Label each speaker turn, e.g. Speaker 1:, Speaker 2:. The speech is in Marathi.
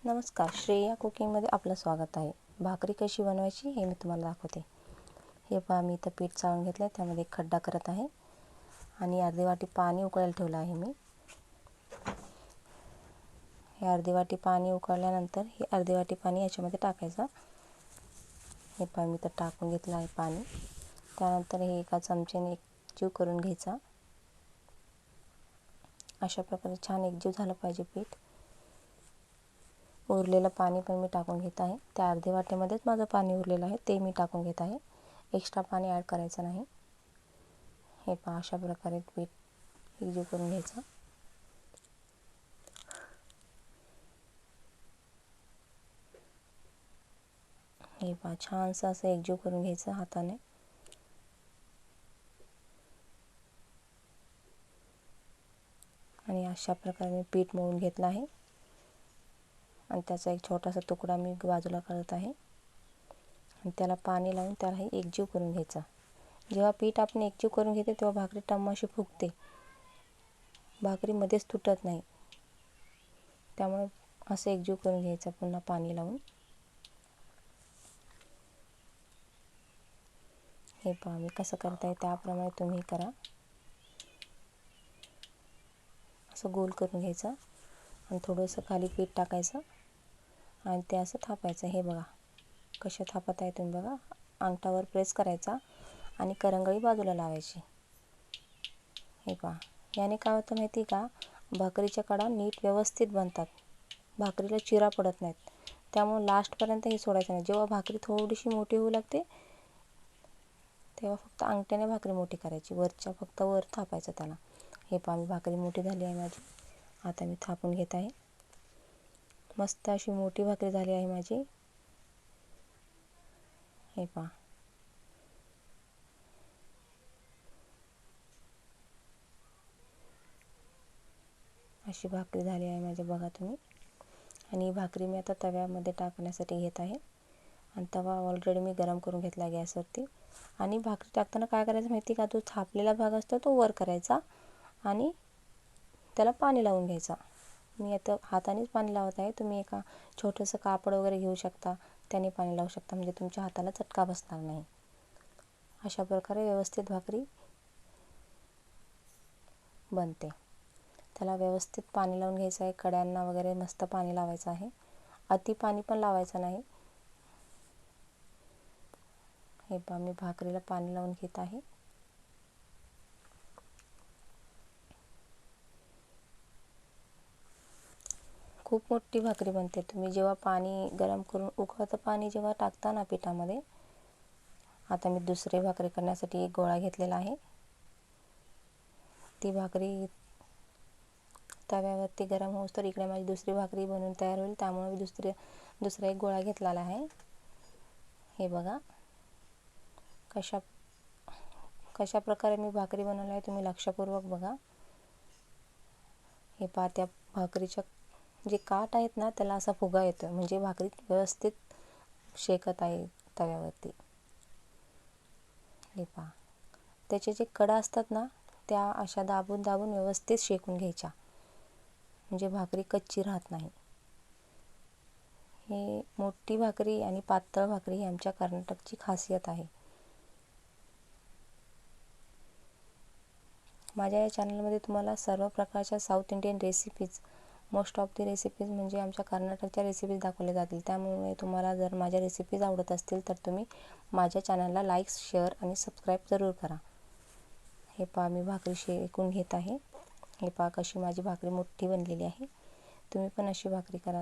Speaker 1: नमस्कार, श्रेया कुकिंगमध्ये आपलं स्वागत आहे. भाकरी कशी बनवायची हे मी तुम्हाला दाखवते. हे पहा, मी इथं पीठ चाळून घेतलं आहे, त्यामध्ये एक खड्डा करत आहे आणि अर्धी वाटी पाणी उकळायला ठेवलं आहे मी. हे अर्धी वाटी पाणी उकळल्यानंतर हे अर्धी वाटी पाणी याच्यामध्ये टाकायचं. हे पहा, मी तर टाकून घेतलं आहे पाणी. त्यानंतर हे एका चमच्याने एकजीव करून घ्यायचा. अशा प्रकारे छान एकजीव झालं पाहिजे पीठ. उरलेलं पाणी पण मी टाकून घेत आहे. त्या अर्ध्या वाटीमध्येच माझं पाणी उरलेलं आहे, ते मी टाकून घेत आहे. एक्स्ट्रा पाणी ॲड करायचं नाही. हे पहा, अशा प्रकारे पीठ एकजीव करून घ्यायचं. हे पहा, छानसं असं एकजीव करून घ्यायचं हाताने. आणि अशा प्रकारे मी पीठ मळून घेतलं आहे आणि त्याचा एक छोटासा तुकडा मी बाजूला करत आहे आणि त्याला पाणी लावून त्यालाही एकजीव करून घ्यायचा. जेव्हा पीठ आपण एकजीव करून घेते तेव्हा भाकरी टम्म अशी फुगते, भाकरी मध्येच तुटत नाही. त्यामुळे असं एकजीव करून घ्यायचं पुन्हा पाणी लावून. हे पहा, मी कसं करताय त्याप्रमाणे तुम्ही करा. असं गोल करून घ्यायचं आणि थोडंसं खाली पीठ टाकायचं आणि ते असं थापायचं. हे बघा कशा थापत आहे तुम्ही बघा. अंगठावर प्रेस करायचा आणि करंगळी बाजूला लावायची. हे पहा, याने काय होतं माहिती का, भाकरीच्या कडा नीट व्यवस्थित बनतात, भाकरीला चिरा पडत नाहीत. त्यामुळे लास्टपर्यंत हे सोडायचं नाही. जेव्हा भाकरी थोडीशी मोठी होऊ लागते तेव्हा फक्त अंगठ्याने भाकरी मोठी करायची, वरच्या फक्त वर थापायचं त्याला. हे पहा, मी भाकरी मोठी झाली आहे माझी. आता मी थापून घेत आहे. मस्त अशी मोठी भाकरी झाली आहे माझी. हे पहा, अशी भाकरी झाली आहे माझी, बघा तुम्ही. आणि ही भाकरी मी आता तव्यामध्ये टाकण्यासाठी घेत आहे आणि तवा ऑलरेडी मी गरम करून घेतला गॅसवरती. आणि भाकरी टाकताना काय करायचं माहिती का, तो थापलेला भाग असतो तो वर करायचा आणि त्याला पाणी लावून घ्यायचा. मी आता हातानेच पाणी लावत आहे. तुम्ही एका छोटंसं कापड वगैरे घेऊ शकता, त्याने पाणी लावू शकता, म्हणजे तुमच्या हाताला चटका बसणार नाही. अशा प्रकारे व्यवस्थित भाकरी बनते. त्याला व्यवस्थित पाणी लावून घ्यायचं आहे. कड्यांना वगैरे मस्त पाणी लावायचं आहे. अति पाणी पण लावायचं नाही. हे पहा, मी भाकरीला पाणी लावून घेत आहे. खूप मोठी भाकरी बनते. तुम्ही जेव्हा पाणी गरम करून उकळतं पाणी जेव्हा टाकता ना पिठामध्ये. आता मी दुसरी भाकरी करण्यासाठी एक गोळा घेतलेला आहे. ती भाकरी तव्यावरती गरम होऊस तर इकडे माझी दुसरी भाकरी बनवून तयार होईल. त्यामुळे मी दुसरा एक गोळा घेतलेला आहे. हे बघा कशा प्रकारे मी भाकरी बनवली आहे, तुम्ही लक्षपूर्वक बघा. हे पहा, त्या भाकरीच्या जे काठ आहेत ना त्याला असा फुगा येतो, म्हणजे भाकरी व्यवस्थित शेकत आहे तव्यावरती. हे पहा, त्याचे जे कडा असतात ना त्या अशा दाबून दाबून व्यवस्थित शेकून घ्यायच्या, म्हणजे भाकरी कच्ची राहत नाही. हे मोठी भाकरी आणि पातळ भाकरी ही आमच्या कर्नाटकची खासियत आहे. माझ्या या चॅनलमध्ये तुम्हाला सर्व प्रकारच्या south Indian recipes, most of the recipes म्हणजे आमच्या कर्नाटकच्या रेसिपीज दाखवल्या जातील. त्यामुळे तुम्हाला जर माझ्या रेसिपीज आवडत असतील तर तुम्ही माझ्या चॅनलला लाईक, शेअर आणि सबस्क्राईब जरूर करा. हे पहा, मी भाकरी शेकून घेत आहे. हे पहा कशी माझी भाकरी मोठी बनलेली आहे. तुम्ही पण अशी भाकरी करा.